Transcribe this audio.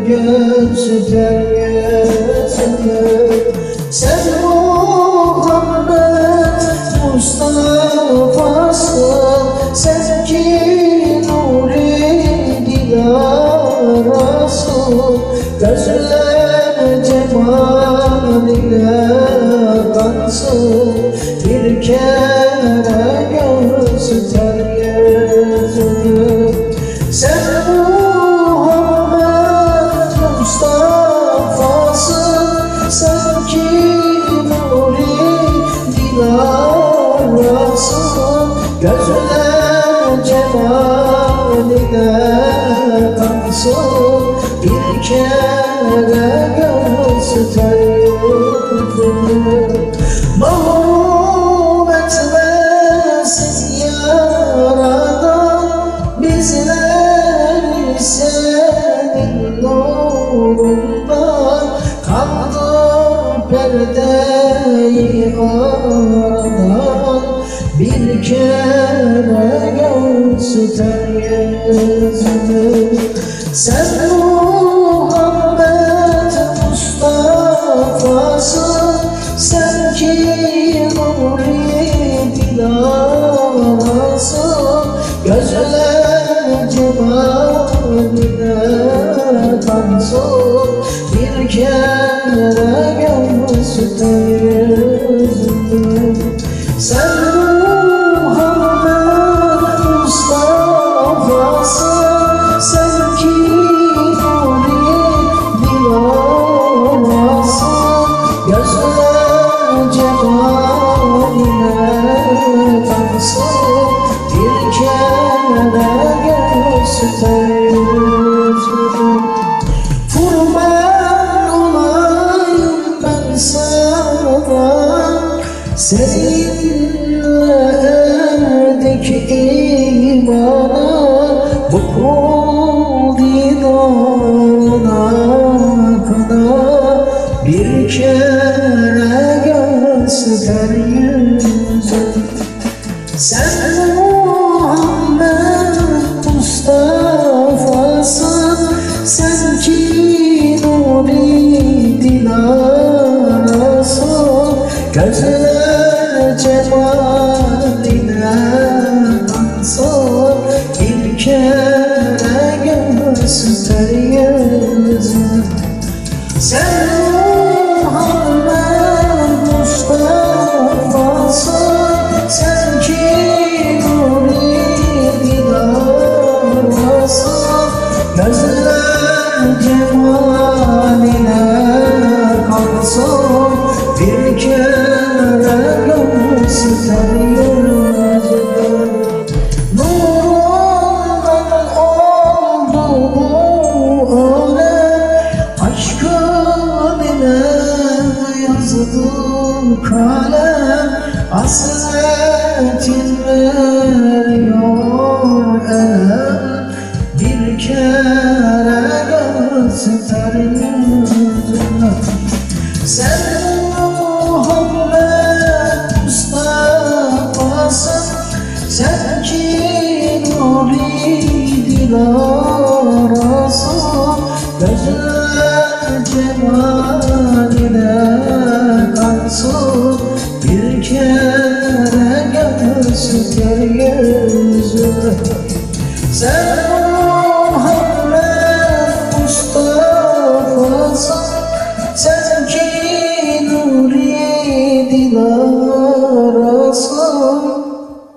göster yüzünü. Sen Muhammed Mustafa'sın, sen ki nuri dilarasın. Gözler cemaline kansın, bir kere göster yüzünü. Sen Muhammed Mustafa'sın, sen ki nuri dilarasın. Gözler cemaline kansın, bir kere göster yüzünü. Mahrum etmesin yaradan bizleri senin nurundan. Kaldır perdeyi aradan, bir kere göster yüzünü. Sen Muhammed Mustafa'sın, sen ki nuri dilarasın. Gözler cemaline kansın, bir kere göster yüzünü. Sen Muhammed Mustafa'sın, sen ki nuri dilarasın. Gözler cemaline kansın, bir kere göster yüzünü. Kurban olayım ben sana, seninle erdik imana. Bu kul didarına kadar, bir kere göster yüzünü. Sen Muhammed Mustafa'sın, sen ki nuri dilarasın. Gözler cemaline kansın, bir kere göster yüzünü. Sen Muhammed Mustafa'sın, sen ki nuri dilarasın. Gözler cemaline kansın, bir kere göster yüzünü. Nurundan oldu bu alem, aşkın ile yazdı kalem. Hasretin veriyor elem, bir kere göster yüzünü. Sen Muhammed Mustafa'sın, sen ki nuri dilar